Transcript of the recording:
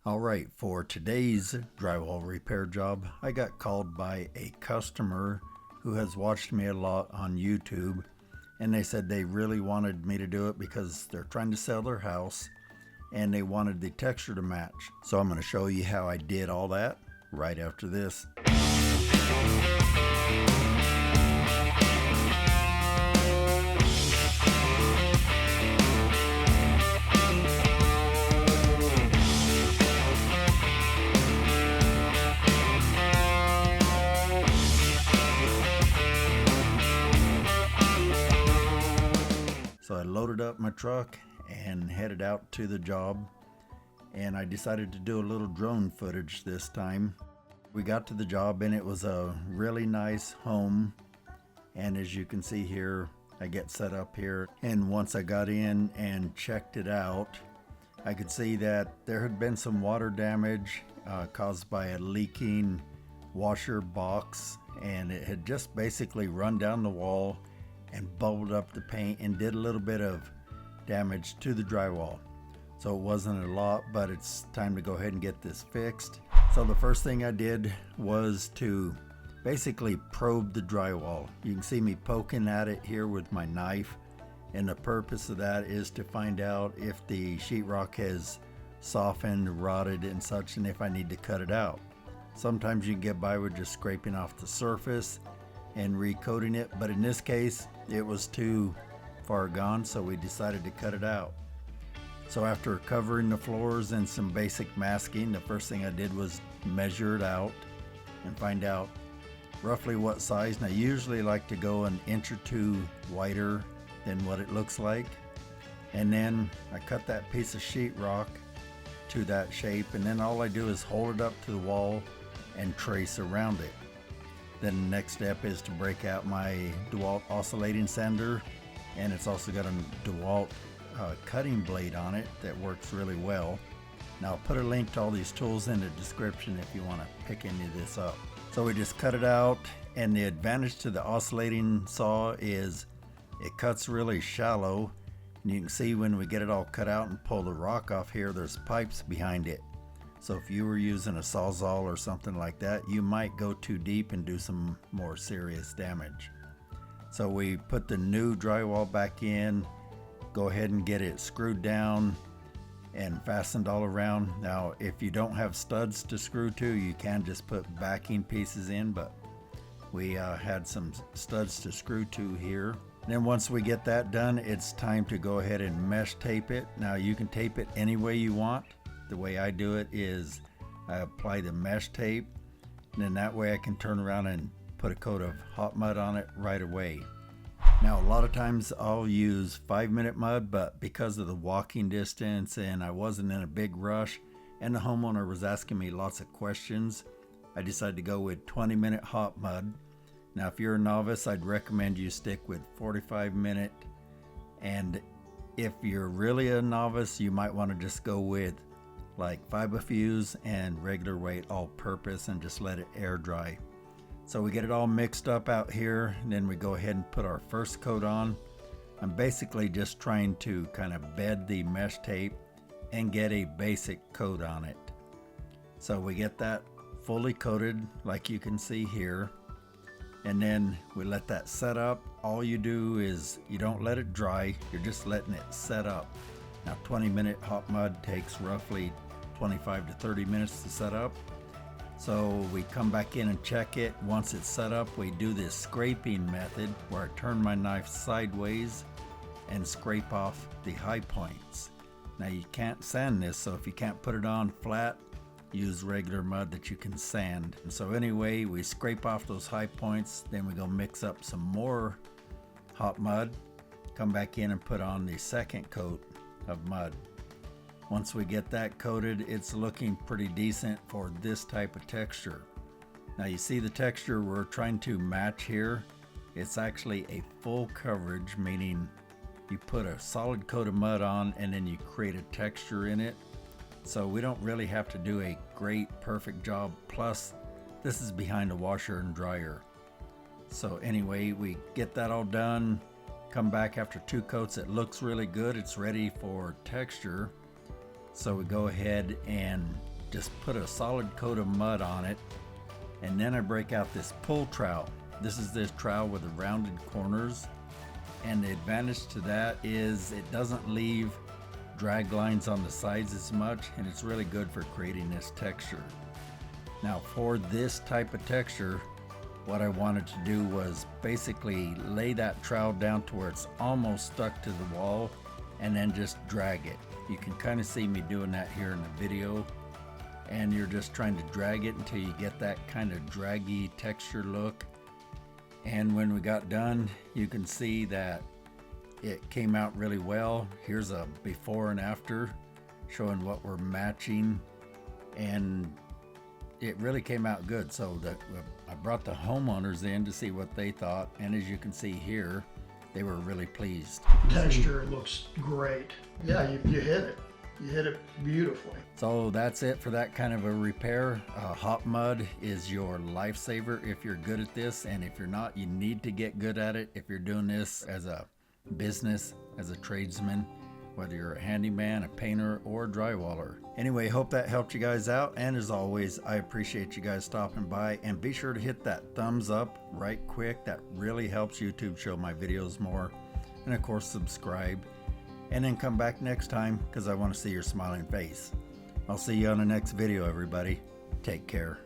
Alright, for today's drywall repair job, I got called by a customer who has watched me a lot on YouTube, and they said they really wanted me to do it because they're trying to sell their house and they wanted the texture to match. So I'm going to show you how I did all that right after this. So I loaded up my truck and headed out to the job, and I decided to do a little drone footage this time. We got to the job and it was a really nice home, and as you can see here, I get set up here, and once I got in and checked it out, I could see that there had been some water damage caused by a leaking washer box, and it had just basically run down the wall and bubbled up the paint and did a little bit of damage to the drywall. So it wasn't a lot, but it's time to go ahead and get this fixed. So the first thing I did was to basically probe the drywall. You can see me poking at it here with my knife, and the purpose of that is to find out if the sheetrock has softened, rotted and such, and if I need to cut it out. Sometimes you can get by with just scraping off the surface and recoating it, but in this case it was too far gone, so we decided to cut it out. So after covering the floors and some basic masking, the first thing I did was measure it out and find out roughly what size. And I usually like to go an inch or two wider than what it looks like, and then I cut that piece of sheetrock to that shape, and then all I do is hold it up to the wall and trace around it. Then the next step is to break out my DeWalt oscillating sander, and it's also got a DeWalt cutting blade on it that works really well. Now I'll put a link to all these tools in the description if you want to pick any of this up. So we just cut it out, and the advantage to the oscillating saw is it cuts really shallow, and you can see when we get it all cut out and pull the rock off here, there's pipes behind it. So if you were using a Sawzall or something like that, you might go too deep and do some more serious damage. So we put the new drywall back in, go ahead and get it screwed down and fastened all around. Now if you don't have studs to screw to, you can just put backing pieces in, but we had some studs to screw to here. And then once we get that done, it's time to go ahead and mesh tape it. Now you can tape it any way you want. The way I do it is I apply the mesh tape, and then that way I can turn around and put a coat of hot mud on it right away. Now a lot of times I'll use 5-minute mud, but because of the walking distance and I wasn't in a big rush and the homeowner was asking me lots of questions, I decided to go with 20-minute hot mud. Now if you're a novice, I'd recommend you stick with 45-minute, and if you're really a novice, you might want to just go with like Fibofuse and regular weight all-purpose and just let it air dry. So we get it all mixed up out here, and then we go ahead and put our first coat on. I'm basically just trying to kind of bed the mesh tape and get a basic coat on it. So we get that fully coated like you can see here, and then we let that set up. All you do is you don't let it dry, you're just letting it set up. Now 20-minute hot mud takes roughly 25 to 30 minutes to set up. So we come back in and check it. Once it's set up, we do this scraping method where I turn my knife sideways and scrape off the high points. Now you can't sand this, so if you can't put it on flat, use regular mud that you can sand. And so anyway, we scrape off those high points, then we go mix up some more hot mud, come back in and put on the second coat of mud. Once we get that coated, it's looking pretty decent for this type of texture. Now you see the texture we're trying to match here. It's actually a full coverage, meaning you put a solid coat of mud on and then you create a texture in it. So we don't really have to do a great perfect job. Plus this is behind a washer and dryer. So anyway, we get that all done, come back after 2 coats, it looks really good, it's ready for texture. So we go ahead and just put a solid coat of mud on it, and then I break out this pull trowel. This is this trowel with the rounded corners, and the advantage to that is it doesn't leave drag lines on the sides as much, and it's really good for creating this texture. Now for this type of texture, what I wanted to do was basically lay that trowel down to where it's almost stuck to the wall, and then just drag it. You can kind of see me doing that here in the video, and you're just trying to drag it until you get that kind of draggy texture look. And when we got done, you can see that it came out really well. Here's a before and after showing what we're matching, and it really came out good. So that I brought the homeowners in to see what they thought, and as you can see here, they were really pleased. Texture looks great. Yeah, you hit it. You hit it beautifully. So that's it for that kind of a repair. Hot mud is your lifesaver if you're good at this, and if you're not, you need to get good at it if you're doing this as a business, as a tradesman, whether you're a handyman, a painter, or a drywaller. Anyway, hope that helped you guys out, and as always, I appreciate you guys stopping by, and be sure to hit that thumbs up right quick. That really helps YouTube show my videos more, and of course subscribe, and then come back next time because I want to see your smiling face. I'll see you on the next video, everybody. Take care.